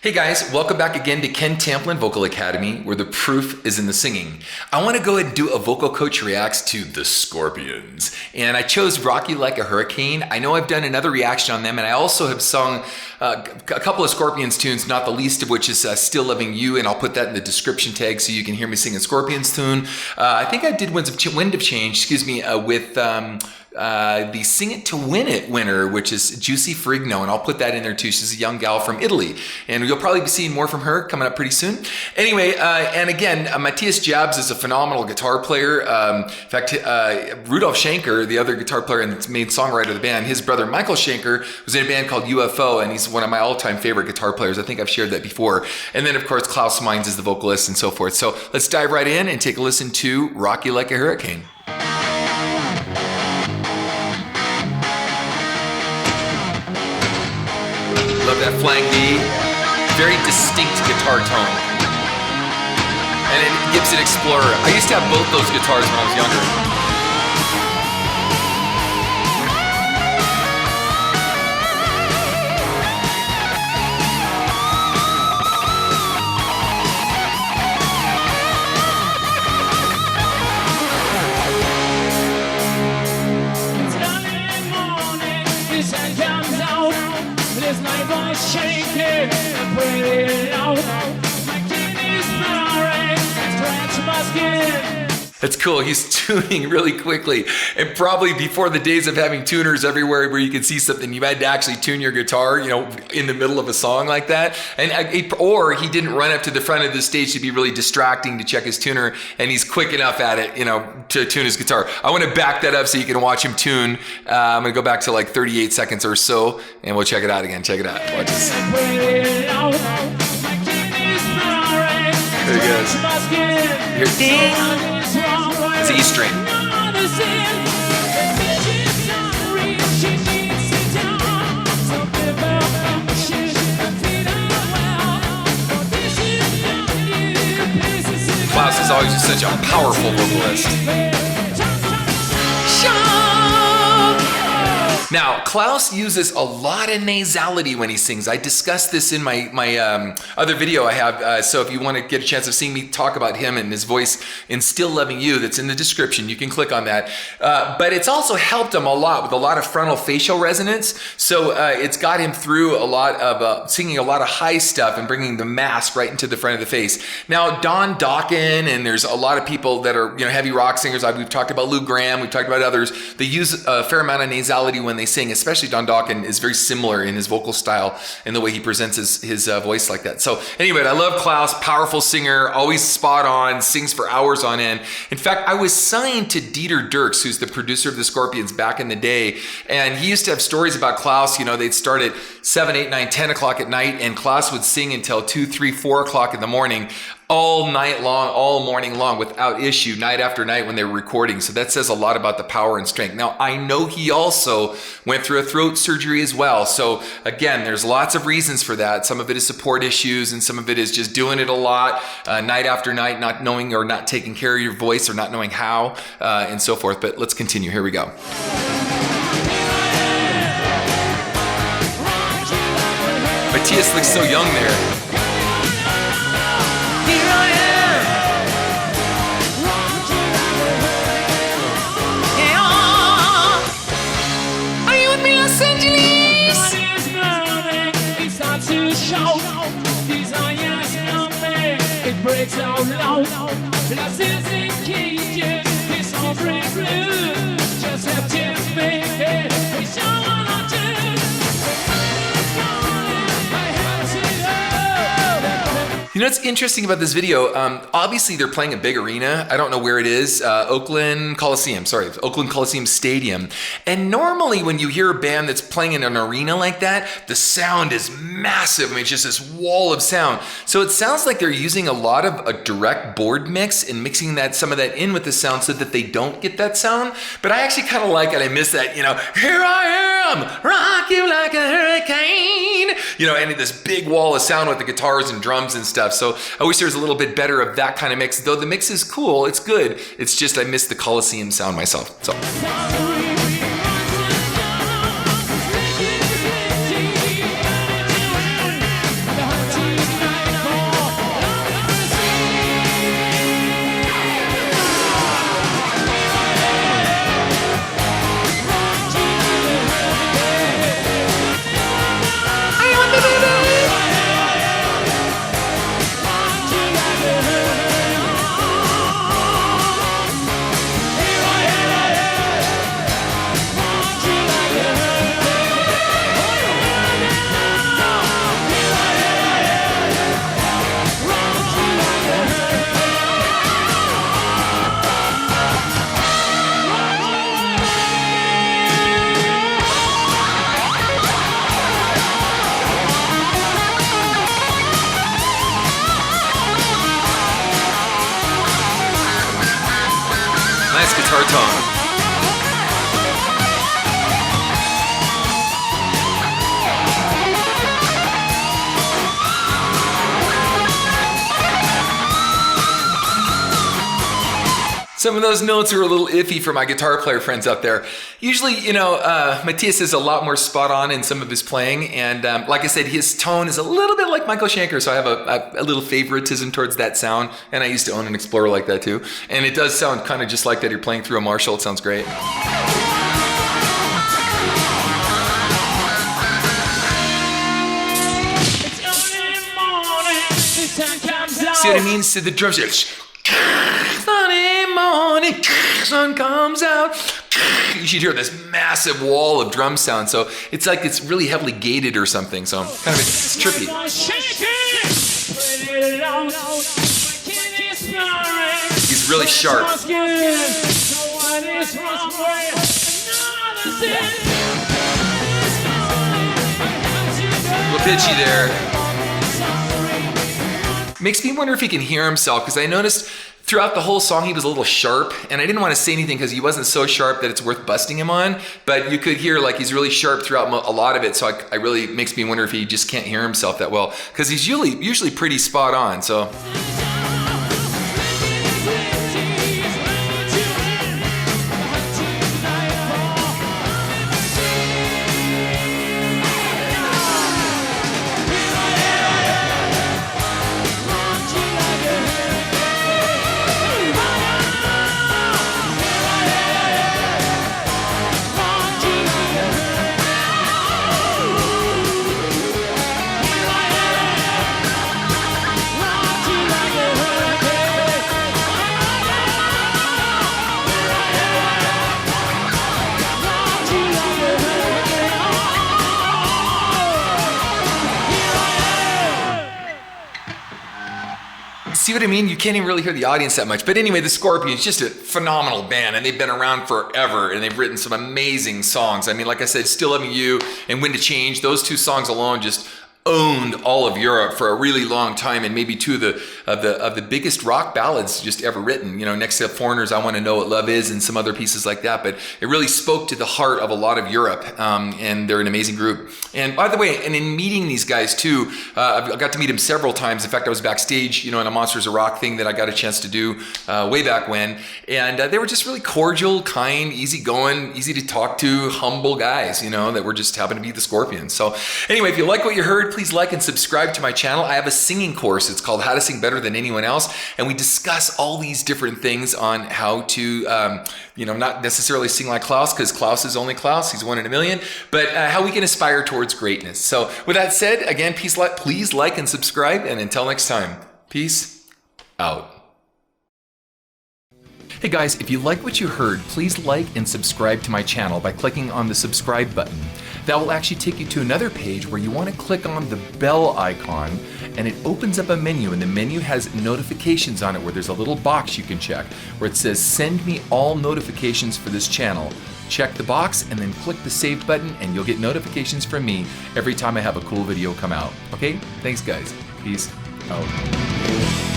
Hey guys, welcome back again to Ken Tamplin Vocal Academy, where the proof is in the singing. I want to go ahead and do a vocal coach reacts to the Scorpions. And I chose Rock You Like a Hurricane. I know I've done another reaction on them, and I also have sung a couple of Scorpions tunes, not the least of which is Still Loving You, and I'll put that in the description tag so you can hear me sing a Scorpions tune. I think I did Wind of Change, with the Sing It to Win It winner, which is Juicy Ferrigno, and I'll put that in there too. She's a young gal from Italy, and you'll probably be seeing more from her coming up pretty soon. Anyway, and again, Matthias Jabs is a phenomenal guitar player. In fact, Rudolf Schenker, the other guitar player and main songwriter of the band, his brother Michael Schenker was in a band called UFO, and he's one of my all-time favorite guitar players. I think I've shared that before. And then, of course, Klaus Meine is the vocalist and so forth. So let's dive right in and take a listen to Rock You Like a Hurricane. Love that flying V, very distinct guitar tone. And it gives it Explorer. I used to have both those guitars when I was younger. Shaking and breathing out. My kidneys roaring, scratch my skin. That's cool. He's tuning really quickly. And probably before the days of having tuners everywhere where you could see something, you had to actually tune your guitar, in the middle of a song like that. Or he didn't run up to the front of the stage to be really distracting to check his tuner, and he's quick enough at it, to tune his guitar. I want to back that up so you can watch him tune. I'm going to go back to like 38 seconds or so, and we'll check it out again. Check it out. Watch this. There he goes. Here, ding. It's an E string. Klaus is always just such a powerful vocalist. Now, Klaus uses a lot of nasality when he sings. I discussed this in my other video I have, so if you want to get a chance of seeing me talk about him and his voice in Still Loving You, that's in the description, you can click on that. But it's also helped him a lot with a lot of frontal facial resonance, so it's got him through a lot of singing a lot of high stuff and bringing the mask right into the front of the face. Now, Don Dokken, and there's a lot of people that are heavy rock singers. We've talked about Lou Gramm, we've talked about others. They use a fair amount of nasality when they sing, especially Don Dokken is very similar in his vocal style and the way he presents his voice like that. So anyway, I love Klaus, powerful singer, always spot on, sings for hours on end. In fact, I was signed to Dieter Dierks, who's the producer of the Scorpions back in the day, and he used to have stories about Klaus. They'd start at 7, 8, 9, 10 o'clock at night, and Klaus would sing until 2, 3, 4 o'clock in the morning, all night long, all morning long, without issue, night after night when they were recording. So that says a lot about the power and strength. Now, I know he also went through a throat surgery as well. So again, there's lots of reasons for that. Some of it is support issues, and some of it is just doing it a lot, night after night, not knowing or not taking care of your voice or not knowing how, and so forth. But let's continue. Here we go. Matthias looks so young there. Breaks out loud, lost in cages, it's all break loose. Just have to make it, we don't wanna do. What's interesting about this video, obviously they're playing a big arena. I don't know where it is, Oakland Coliseum Stadium. And normally when you hear a band that's playing in an arena like that, the sound is massive. It's just this wall of sound. So it sounds like they're using a lot of a direct board mix and mixing some of that in with the sound so that they don't get that sound. But I actually kind of like it. I miss that, here I am, rock you like a hurricane, and this big wall of sound with the guitars and drums and stuff. So I wish there was a little bit better of that kind of mix. Though the mix is cool, it's good. It's just I miss the Coliseum sound myself. So. guitar tone. Some of those notes are a little iffy for my guitar player friends out there. Usually, you know, Matthias is a lot more spot on in some of his playing. And like I said, his tone is a little bit like Michael Schenker. So I have a little favoritism towards that sound. And I used to own an Explorer like that too. And it does sound kind of just like that. You're playing through a Marshall. It sounds great. See what I mean? So the drums are... Sunday morning, sun comes out. You should hear this massive wall of drum sound. So it's like it's really heavily gated or something. So kind of it's trippy. He's really sharp. A little pitchy there. Makes me wonder if he can hear himself, because I noticed throughout the whole song he was a little sharp, and I didn't want to say anything because he wasn't so sharp that it's worth busting him on, but you could hear like he's really sharp throughout a lot of it, so I really makes me wonder if he just can't hear himself that well, because he's usually pretty spot on, so... See what I mean? You can't even really hear the audience that much. But anyway, the Scorpions, just a phenomenal band, and they've been around forever, and they've written some amazing songs. I mean, like I said, Still Loving You and When to Change, those two songs alone just owned all of Europe for a really long time, and maybe two of the biggest rock ballads just ever written. You know, next to Foreigner's I Want to Know What Love Is and some other pieces like that. But it really spoke to the heart of a lot of Europe, and they're an amazing group. And by the way, and in meeting these guys too, I got to meet them several times. In fact, I was backstage, you know, in a Monsters of Rock thing that I got a chance to do way back when. And they were just really cordial, kind, easygoing, easy to talk to, humble guys, you know, that were just happened to be the Scorpions. So anyway, if you like what you heard, please like and subscribe to my channel. I have a singing course. It's called How to Sing Better Than Anyone Else. And we discuss all these different things on how to, you know, not necessarily sing like Klaus, because Klaus is only Klaus. He's one in a million. But how we can aspire towards greatness. So with that said, again, please like and subscribe. And until next time, peace out. Hey guys, if you like what you heard, please like and subscribe to my channel by clicking on the subscribe button. That will actually take you to another page where you want to click on the bell icon, and it opens up a menu, and the menu has notifications on it where there's a little box you can check where it says send me all notifications for this channel. Check the box and then click the save button, and you'll get notifications from me every time I have a cool video come out. Okay? Thanks guys. Peace out.